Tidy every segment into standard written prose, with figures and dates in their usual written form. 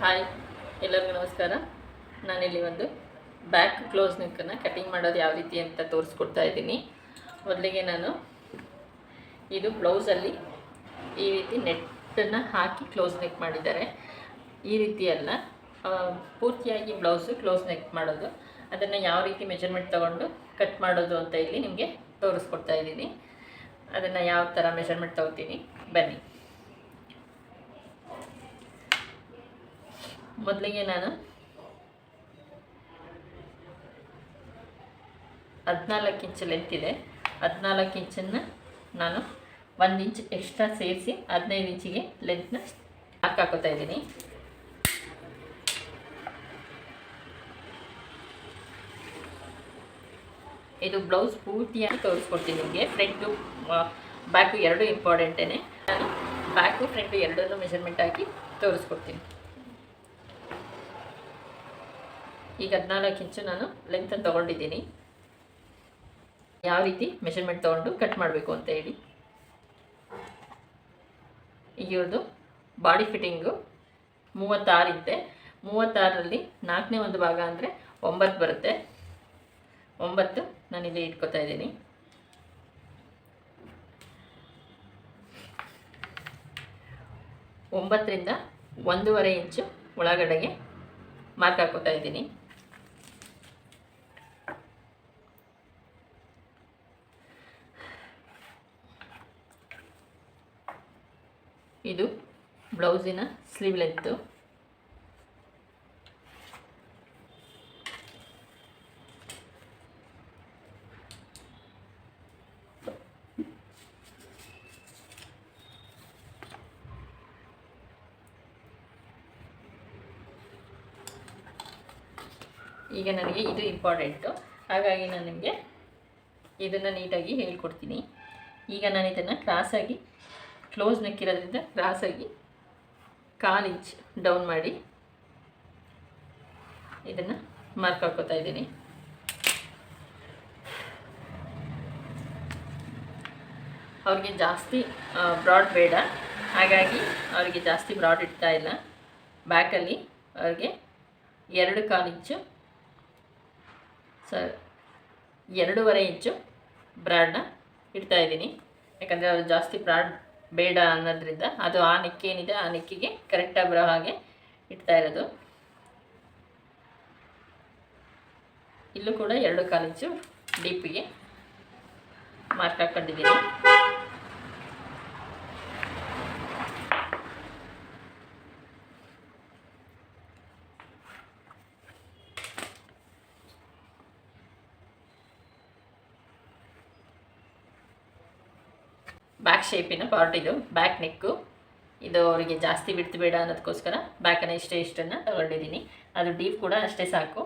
Hi, ಎಲ್ಲರಿಗೂ ನಮಸ್ಕಾರ. ನಾನಿಲ್ಲಿ ಒಂದು ಬ್ಯಾಕ್ ಕ್ಲೋಸ್ ನೆಕ್ಕನ್ನು ಕಟಿಂಗ್ ಮಾಡೋದು ಯಾವ ರೀತಿ ಅಂತ ತೋರಿಸ್ಕೊಡ್ತಾ ಇದ್ದೀನಿ. ಮೊದಲಿಗೆ ನಾನು ಇದು ಬ್ಲೌಸಲ್ಲಿ ಈ ರೀತಿ ನೆಟ್ಟನ್ನು ಹಾಕಿ ಕ್ಲೋಸ್ ನೆಕ್ ಮಾಡಿದ್ದಾರೆ. ಈ ರೀತಿ ಅಲ್ಲ, ಪೂರ್ತಿಯಾಗಿ ಬ್ಲೌಸು ಕ್ಲೋಸ್ ನೆಕ್ ಮಾಡೋದು. ಅದನ್ನು ಯಾವ ರೀತಿ ಮೆಜರ್ಮೆಂಟ್ ತೊಗೊಂಡು ಕಟ್ ಮಾಡೋದು ಅಂತ ಇಲ್ಲಿ ನಿಮಗೆ ತೋರಿಸ್ಕೊಡ್ತಾ ಇದ್ದೀನಿ. ಅದನ್ನು ಯಾವ ಥರ ಮೆಜರ್ಮೆಂಟ್ ತೊಗೋತೀನಿ ಬನ್ನಿ. ಮೊದಲಿಗೆ ನಾನು 14 ಇಂಚ್ ಲೆಂತ್ ಇದೆ. 14 ಇಂಚನ್ನು ನಾನು 1 ಇಂಚ್ ಎಕ್ಸ್ಟ್ರಾ ಸೇರಿಸಿ 15 ಇಂಚಿಗೆ ಲೆಂತ್ನ ಹಾಕೋತಾ ಇದ್ದೀನಿ. ಇದು ಬ್ಲೌಸ್ ಪೂರ್ತಿಯಾಗಿ ತೋರಿಸ್ಕೊಡ್ತೀನಿ ನಿಮಗೆ. ಫ್ರಂಟು ಬ್ಯಾಕು ಎರಡೂ ಇಂಪಾರ್ಟೆಂಟೇ. ನಾನು ಬ್ಯಾಕು ಫ್ರಂಟು ಎರಡನ್ನೂ ಮೆಜರ್ಮೆಂಟ್ ಹಾಕಿ ತೋರಿಸ್ಕೊಡ್ತೀನಿ. ಈಗ 14 ಇಂಚು ನಾನು ಲೆಂತನ್ನು ತೊಗೊಂಡಿದ್ದೀನಿ. ಯಾವ ರೀತಿ ಮೆಷರ್ಮೆಂಟ್ ತೊಗೊಂಡು ಕಟ್ ಮಾಡಬೇಕು ಅಂತ ಹೇಳಿ. ಈಗ ಇವ್ರದ್ದು ಬಾಡಿ ಫಿಟ್ಟಿಂಗು 36 ಇದೆ. 36ರಲ್ಲಿ 4ನೇ ಒಂದು ಭಾಗ ಅಂದರೆ 9 ಬರುತ್ತೆ. 9 ನಾನಿಲ್ಲಿ ಇಟ್ಕೋತಾ ಇದ್ದೀನಿ. ಒಂಬತ್ತರಿಂದ 1.5 ಇಂಚು ಒಳಗಡೆಗೆ ಮಾರ್ಕ್ ಹಾಕೋತಾ ಇದ್ದೀನಿ. ಇದು ಬ್ಲೌಸಿನ ಸ್ಲೀವ್ ಲೆಂತು. ಈಗ ನನಗೆ ಇದು ಇಂಪಾರ್ಟೆಂಟು, ಹಾಗಾಗಿ ನಾನು ನಿಮಗೆ ಇದನ್ನು ನೀಟಾಗಿ ಹೇಳ್ಕೊಡ್ತೀನಿ. ಈಗ ನಾನು ಇದನ್ನು ಕ್ರಾಸಾಗಿ ಕ್ಲೋಸ್ ನೆಕ್ ಇರೋದ್ರಿಂದ ಕ್ರಾಸಾಗಿ 1/4 ಇಂಚ್ ಡೌನ್ ಮಾಡಿ ಇದನ್ನು ಮಾರ್ಕ್ ಹಾಕೋತಾ ಇದ್ದೀನಿ. ಅವ್ರಿಗೆ ಜಾಸ್ತಿ ಬ್ರಾಡ್ ಬೇಡ, ಹಾಗಾಗಿ ಅವರಿಗೆ ಜಾಸ್ತಿ ಬ್ರಾಡ್ ಇಡ್ತಾ ಇಲ್ಲ. ಬ್ಯಾಕಲ್ಲಿ ಅವ್ರಿಗೆ 2/4 ಇಂಚು 2.5 ಇಂಚು ಬ್ರಾಡ್ನ ಇಡ್ತಾ ಇದ್ದೀನಿ. ಯಾಕಂದರೆ ಅವರು ಜಾಸ್ತಿ ಬ್ರಾಡ್ ಬೇಡ ಅನ್ನೋದ್ರಿಂದ ಅದು ಆ ನೆಕ್ಕೇನಿದೆ ಆ ನೆಕ್ಕಿಗೆ ಕರೆಕ್ಟಾಗಿ ಬರೋ ಹಾಗೆ ಇಡ್ತಾ ಇರೋದು. ಇಲ್ಲೂ ಕೂಡ 2/4 ಇಂಚು ಡೀಪಿಗೆ ಮಾರ್ಕ್ ಹಾಕ್ಕೊಂಡಿದ್ದೀನಿ. ಬ್ಯಾಕ್ ಶೇಪಿನ ಪಾರ್ಟ್ ಇದು, ಬ್ಯಾಕ್ ನೆಕ್ಕು. ಇದು ಅವರಿಗೆ ಜಾಸ್ತಿ ಬಿಡ್ತು ಬೇಡ ಅನ್ನೋದಕ್ಕೋಸ್ಕರ ಬ್ಯಾಕನ್ನು ಇಷ್ಟನ್ನು ತಗೊಂಡಿದ್ದೀನಿ. ಅದು ಡೀಪ್ ಕೂಡ ಅಷ್ಟೇ ಸಾಕು.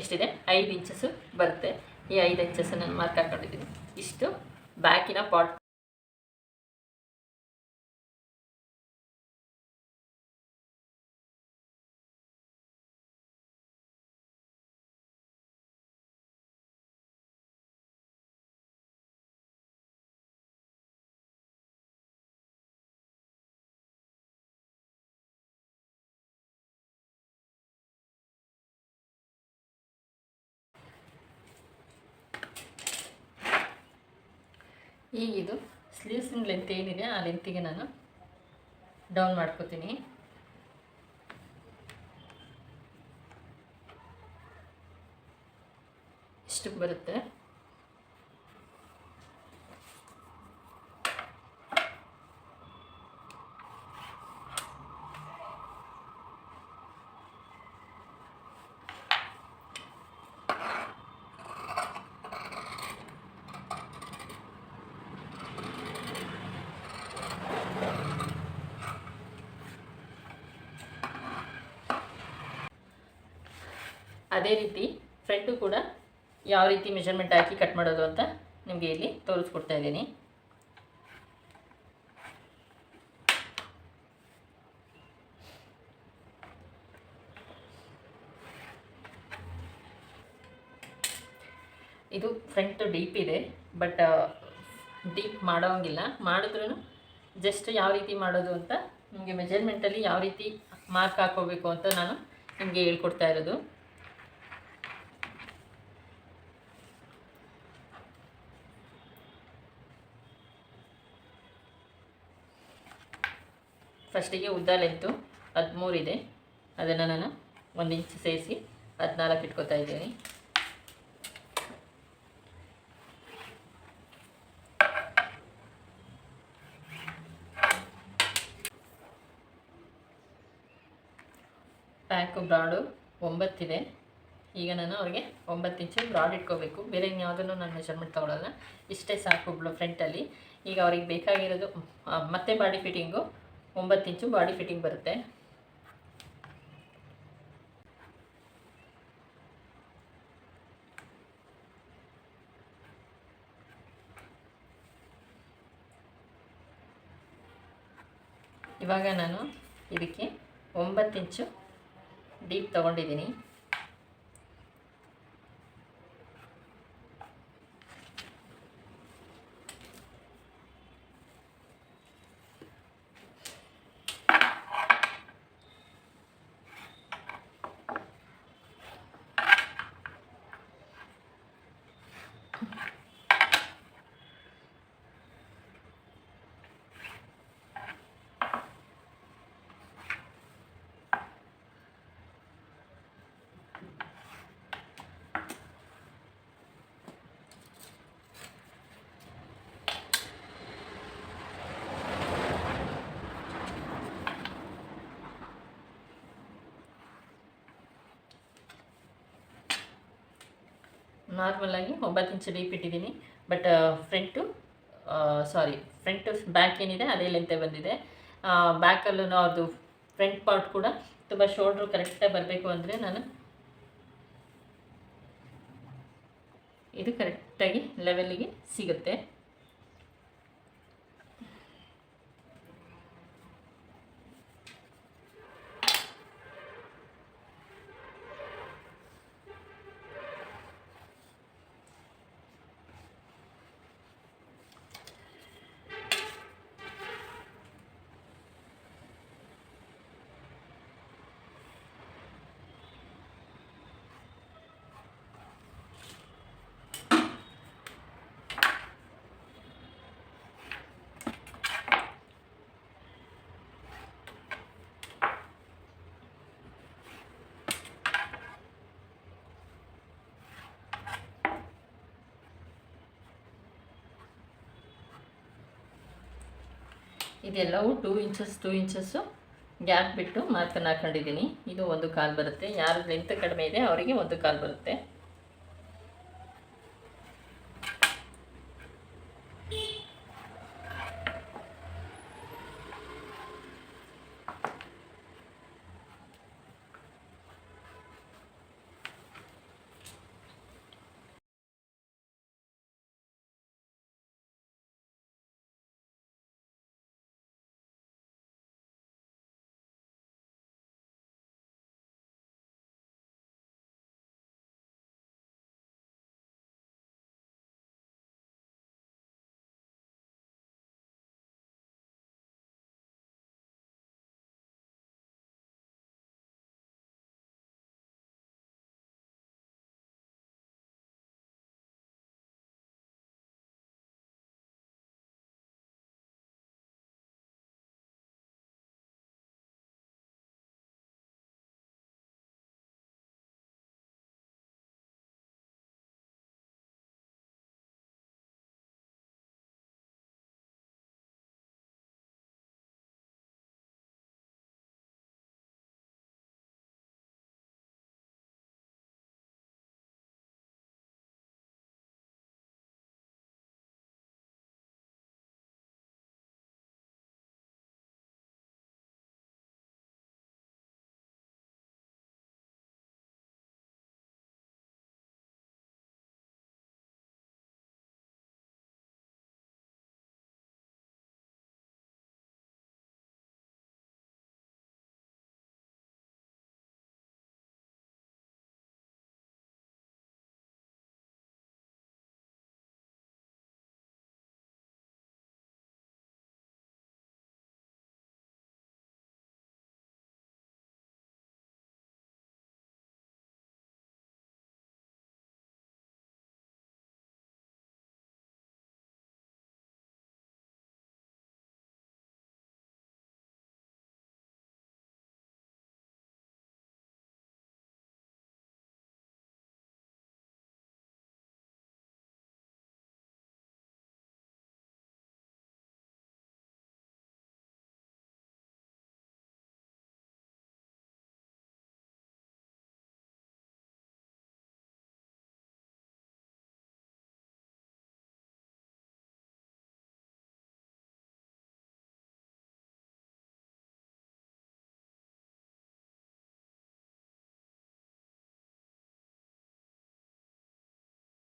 ಎಷ್ಟಿದೆ 5 ಇಂಚಸ್ಸು ಬರುತ್ತೆ. ಈ 5 ಇಂಚಸ್ಸು ನಾನು ಮಾರ್ಕ್ ಹಾಕ್ಕೊಂಡಿದ್ದೀನಿ. ಇಷ್ಟು ಬ್ಯಾಕಿನ ಪಾರ್ಟ್. ಈಗ ಇದು ಸ್ಲೀವ್ಸಿನ ಲೆಂತ್ ಏನಿದೆ ಆ ಲೆಂತಿಗೆ ನಾನು ಡೌನ್ ಮಾಡ್ಕೋತೀನಿ. ಇಷ್ಟು ಬರುತ್ತೆ. ಅದೇ ರೀತಿ ಫ್ರಂಟು ಕೂಡ ಯಾವ ರೀತಿ ಮೆಜರ್ಮೆಂಟ್ ಹಾಕಿ ಕಟ್ ಮಾಡೋದು ಅಂತ ನಿಮಗೆ ಇಲ್ಲಿ ತೋರಿಸ್ಕೊಡ್ತಾ ಇದ್ದೀನಿ. ಇದು ಫ್ರಂಟ್ ಡೀಪ್ ಇದೆ, ಬಟ್ ಡೀಪ್ ಮಾಡೋಂಗಿಲ್ಲ. ಮಾಡಿದ್ರೂ ಜಸ್ಟ್ ಯಾವ ರೀತಿ ಮಾಡೋದು ಅಂತ ನಿಮಗೆ ಮೆಜರ್ಮೆಂಟಲ್ಲಿ ಯಾವ ರೀತಿ ಮಾರ್ಕ್ ಹಾಕೋಬೇಕು ಅಂತ ನಾನು ನಿಮಗೆ ಹೇಳ್ಕೊಡ್ತಾ ಇರೋದು. ಫಸ್ಟಿಗೆ ಉದ್ದ ಲೆಂತು 13 ಇದೆ, ಅದನ್ನು ನಾನು 1 ಇಂಚ್ ಸೇರಿಸಿ 14 ಇಟ್ಕೊತಾ ಇದ್ದೀನಿ. ಬ್ಯಾಕು ಬ್ರಾಡು 9 ಇದೆ. ಈಗ ನಾನು ಅವ್ರಿಗೆ 9 ಇಂಚು ಬ್ರಾಡ್ ಇಟ್ಕೋಬೇಕು. ಬೇರೆ ಇನ್ಯಾವುದನ್ನು ನಾನು ಮೆಷರ್ಮೆಂಟ್ ತೊಗೊಳ್ಳಲ್ಲ, ಇಷ್ಟೇ ಸಾಕು ಫ್ರಂಟಲ್ಲಿ. ಈಗ ಅವ್ರಿಗೆ ಬೇಕಾಗಿರೋದು ಮತ್ತೆ ಬಾಡಿ ಫಿಟ್ಟಿಂಗು 9 ಇಂಚು ಬಾಡಿ ಫಿಟ್ಟಿಂಗ್ ಬರುತ್ತೆ. ಇವಾಗ ನಾನು ಇದಕ್ಕೆ 9 ಇಂಚು ಡೀಪ್ ತೊಗೊಂಡಿದ್ದೀನಿ. ನಾರ್ಮಲಾಗಿ 9 ಇಂಚು ಡೀಪ್ ಇಟ್ಟಿದ್ದೀನಿ. ಬಟ್ ಫ್ರಂಟು ಬ್ಯಾಕ್ ಏನಿದೆ ಅದೇ ಲೆಂತೆ ಬಂದಿದೆ. ಬ್ಯಾಕಲ್ಲೂ ಅದು ಫ್ರಂಟ್ ಪಾರ್ಟ್ ಕೂಡ ತುಂಬ ಶೋಲ್ಡ್ರು ಕರೆಕ್ಟಾಗಿ ಬರಬೇಕು ಅಂದರೆ ನಾನು ಇದು ಕರೆಕ್ಟಾಗಿ ಲೆವೆಲ್ಲಿಗೆ ಸಿಗುತ್ತೆ. ಇದೆಲ್ಲವೂ 2 ಇಂಚಸ್ಸು ಗ್ಯಾಪ್ ಬಿಟ್ಟು ಮಾರ್ಕನ್ನು ಹಾಕೊಂಡಿದ್ದೀನಿ. ಇದು 1 ಕಾಲು ಬರುತ್ತೆ. ಯಾರು ಲೆಂತ್ ಕಡಿಮೆ ಇದೆ ಅವರಿಗೆ 1 ಕಾಲು ಬರುತ್ತೆ.